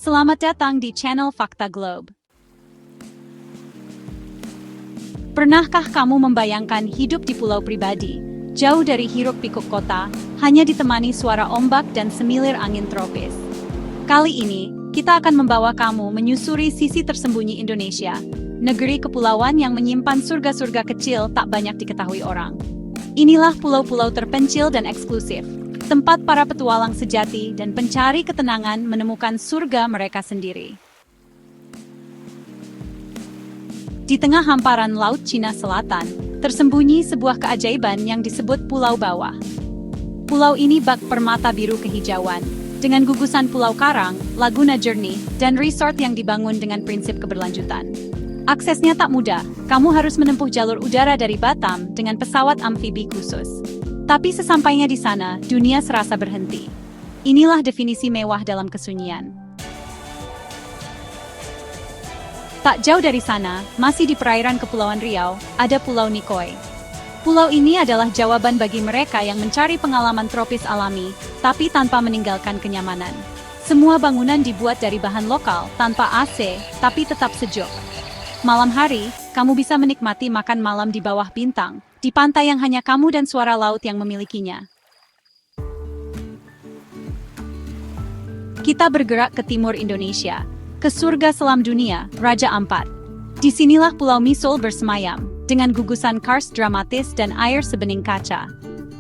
Selamat datang di channel Fakta Globe. Pernahkah kamu membayangkan hidup di pulau pribadi, jauh dari hiruk-pikuk kota, hanya ditemani suara ombak dan semilir angin tropis? Kali ini, kita akan membawa kamu menyusuri sisi tersembunyi Indonesia, negeri kepulauan yang menyimpan surga-surga kecil tak banyak diketahui orang. Inilah pulau-pulau terpencil dan eksklusif, tempat para petualang sejati dan pencari ketenangan menemukan surga mereka sendiri. Di tengah hamparan Laut Cina Selatan, tersembunyi sebuah keajaiban yang disebut Pulau Bawah. Pulau ini bak permata biru kehijauan, dengan gugusan pulau karang, laguna jernih, dan resort yang dibangun dengan prinsip keberlanjutan. Aksesnya tak mudah, kamu harus menempuh jalur udara dari Batam dengan pesawat amfibi khusus. Tapi sesampainya di sana, dunia serasa berhenti. Inilah definisi mewah dalam kesunyian. Tak jauh dari sana, masih di perairan Kepulauan Riau, ada Pulau Nikoi. Pulau ini adalah jawaban bagi mereka yang mencari pengalaman tropis alami, tapi tanpa meninggalkan kenyamanan. Semua bangunan dibuat dari bahan lokal, tanpa AC, tapi tetap sejuk. Malam hari, kamu bisa menikmati makan malam di bawah bintang, di pantai yang hanya kamu dan suara laut yang memilikinya. Kita bergerak ke timur Indonesia, ke surga selam dunia, Raja Ampat. Disinilah Pulau Misol bersemayam, dengan gugusan karst dramatis dan air sebening kaca.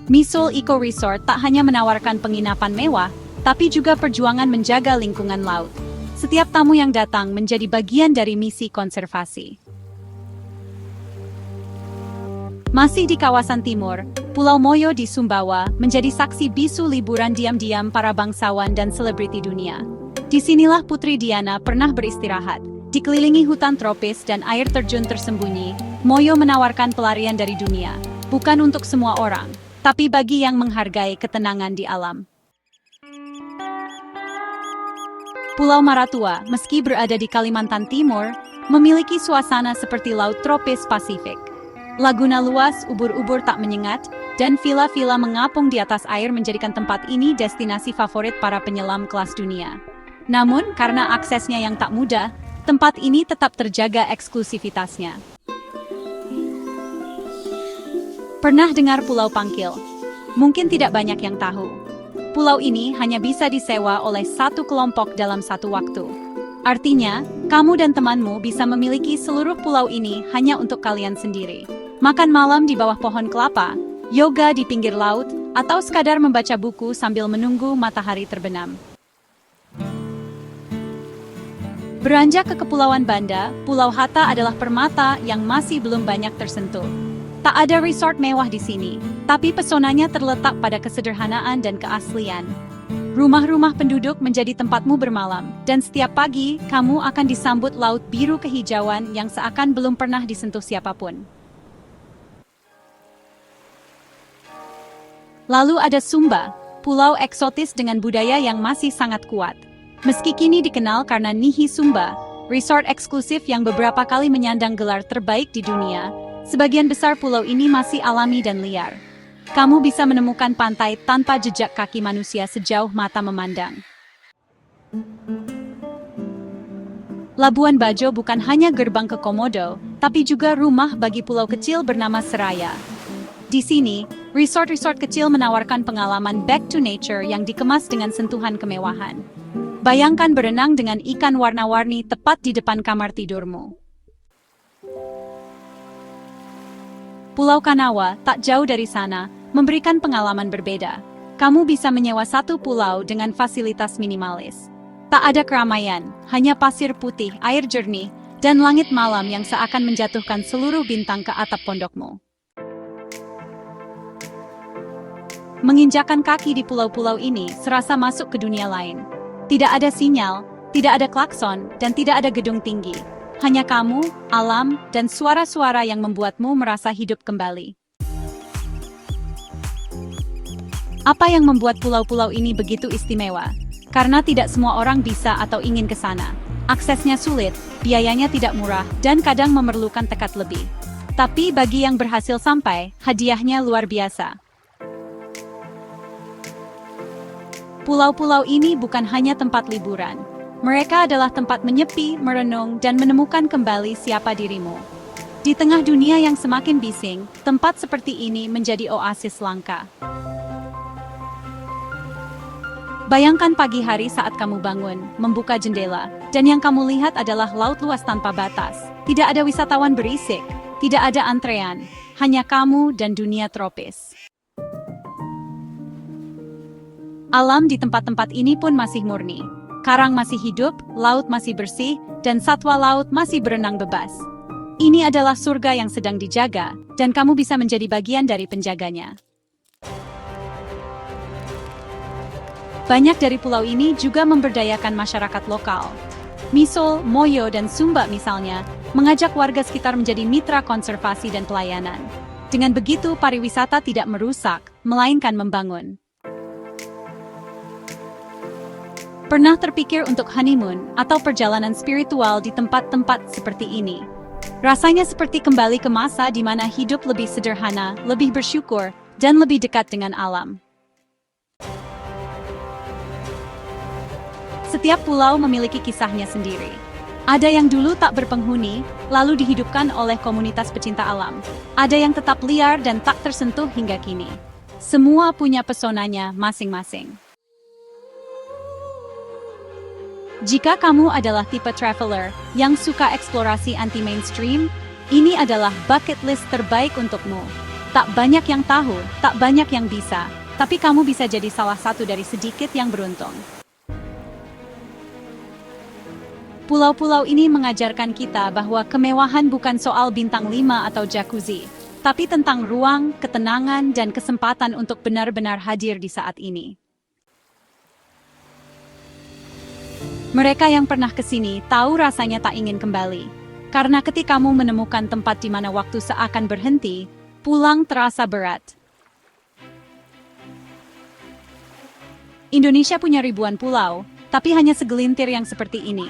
Misol Eco Resort tak hanya menawarkan penginapan mewah, tapi juga perjuangan menjaga lingkungan laut. Setiap tamu yang datang menjadi bagian dari misi konservasi. Masih di kawasan timur, Pulau Moyo di Sumbawa menjadi saksi bisu liburan diam-diam para bangsawan dan selebriti dunia. Disinilah Putri Diana pernah beristirahat. Dikelilingi hutan tropis dan air terjun tersembunyi, Moyo menawarkan pelarian dari dunia. Bukan untuk semua orang, tapi bagi yang menghargai ketenangan di alam. Pulau Maratua, meski berada di Kalimantan Timur, memiliki suasana seperti laut tropis Pasifik. Laguna luas, ubur-ubur tak menyengat, dan villa-villa mengapung di atas air menjadikan tempat ini destinasi favorit para penyelam kelas dunia. Namun, karena aksesnya yang tak mudah, tempat ini tetap terjaga eksklusivitasnya. Pernah dengar Pulau Pangkil? Mungkin tidak banyak yang tahu. Pulau ini hanya bisa disewa oleh satu kelompok dalam satu waktu. Artinya, kamu dan temanmu bisa memiliki seluruh pulau ini hanya untuk kalian sendiri. Makan malam di bawah pohon kelapa, yoga di pinggir laut, atau sekadar membaca buku sambil menunggu matahari terbenam. Beranjak ke Kepulauan Banda, Pulau Hatta adalah permata yang masih belum banyak tersentuh. Tak ada resort mewah di sini, tapi pesonanya terletak pada kesederhanaan dan keaslian. Rumah-rumah penduduk menjadi tempatmu bermalam, dan setiap pagi kamu akan disambut laut biru kehijauan yang seakan belum pernah disentuh siapapun. Lalu ada Sumba, pulau eksotis dengan budaya yang masih sangat kuat. Meski kini dikenal karena Nihi Sumba, resort eksklusif yang beberapa kali menyandang gelar terbaik di dunia, sebagian besar pulau ini masih alami dan liar. Kamu bisa menemukan pantai tanpa jejak kaki manusia sejauh mata memandang. Labuan Bajo bukan hanya gerbang ke Komodo, tapi juga rumah bagi pulau kecil bernama Seraya. Di sini, resort-resort kecil menawarkan pengalaman back to nature yang dikemas dengan sentuhan kemewahan. Bayangkan berenang dengan ikan warna-warni tepat di depan kamar tidurmu. Pulau Kanawa, tak jauh dari sana, memberikan pengalaman berbeda. Kamu bisa menyewa satu pulau dengan fasilitas minimalis. Tak ada keramaian, hanya pasir putih, air jernih, dan langit malam yang seakan menjatuhkan seluruh bintang ke atap pondokmu. Menginjakan kaki di pulau-pulau ini serasa masuk ke dunia lain. Tidak ada sinyal, tidak ada klakson, dan tidak ada gedung tinggi. Hanya kamu, alam, dan suara-suara yang membuatmu merasa hidup kembali. Apa yang membuat pulau-pulau ini begitu istimewa? Karena tidak semua orang bisa atau ingin ke sana. Aksesnya sulit, biayanya tidak murah, dan kadang memerlukan tekad lebih. Tapi bagi yang berhasil sampai, hadiahnya luar biasa. Pulau-pulau ini bukan hanya tempat liburan. Mereka adalah tempat menyepi, merenung, dan menemukan kembali siapa dirimu. Di tengah dunia yang semakin bising, tempat seperti ini menjadi oasis langka. Bayangkan pagi hari saat kamu bangun, membuka jendela, dan yang kamu lihat adalah laut luas tanpa batas. Tidak ada wisatawan berisik, tidak ada antrean, hanya kamu dan dunia tropis. Alam di tempat-tempat ini pun masih murni. Karang masih hidup, laut masih bersih, dan satwa laut masih berenang bebas. Ini adalah surga yang sedang dijaga, dan kamu bisa menjadi bagian dari penjaganya. Banyak dari pulau ini juga memberdayakan masyarakat lokal. Misol, Moyo, dan Sumba misalnya, mengajak warga sekitar menjadi mitra konservasi dan pelayanan. Dengan begitu, pariwisata tidak merusak, melainkan membangun. Pernah terpikir untuk honeymoon atau perjalanan spiritual di tempat-tempat seperti ini? Rasanya seperti kembali ke masa di mana hidup lebih sederhana, lebih bersyukur, dan lebih dekat dengan alam. Setiap pulau memiliki kisahnya sendiri. Ada yang dulu tak berpenghuni, lalu dihidupkan oleh komunitas pecinta alam. Ada yang tetap liar dan tak tersentuh hingga kini. Semua punya pesonanya masing-masing. Jika kamu adalah tipe traveler yang suka eksplorasi anti-mainstream, ini adalah bucket list terbaik untukmu. Tak banyak yang tahu, tak banyak yang bisa, tapi kamu bisa jadi salah satu dari sedikit yang beruntung. Pulau-pulau ini mengajarkan kita bahwa kemewahan bukan soal bintang 5 atau jacuzzi, tapi tentang ruang, ketenangan, dan kesempatan untuk benar-benar hadir di saat ini. Mereka yang pernah ke sini tahu rasanya tak ingin kembali. Karena ketika kamu menemukan tempat di mana waktu seakan berhenti, pulang terasa berat. Indonesia punya ribuan pulau, tapi hanya segelintir yang seperti ini.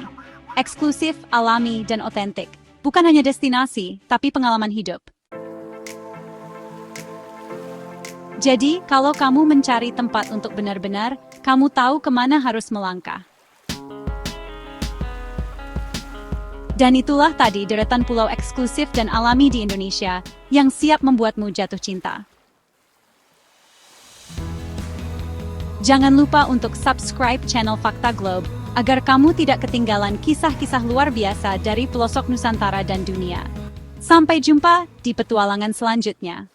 Eksklusif, alami, dan otentik. Bukan hanya destinasi, tapi pengalaman hidup. Jadi, kalau kamu mencari tempat untuk benar-benar, kamu tahu kemana harus melangkah. Dan itulah tadi deretan pulau eksklusif dan alami di Indonesia yang siap membuatmu jatuh cinta. Jangan lupa untuk subscribe channel Fakta Globe agar kamu tidak ketinggalan kisah-kisah luar biasa dari pelosok Nusantara dan dunia. Sampai jumpa di petualangan selanjutnya.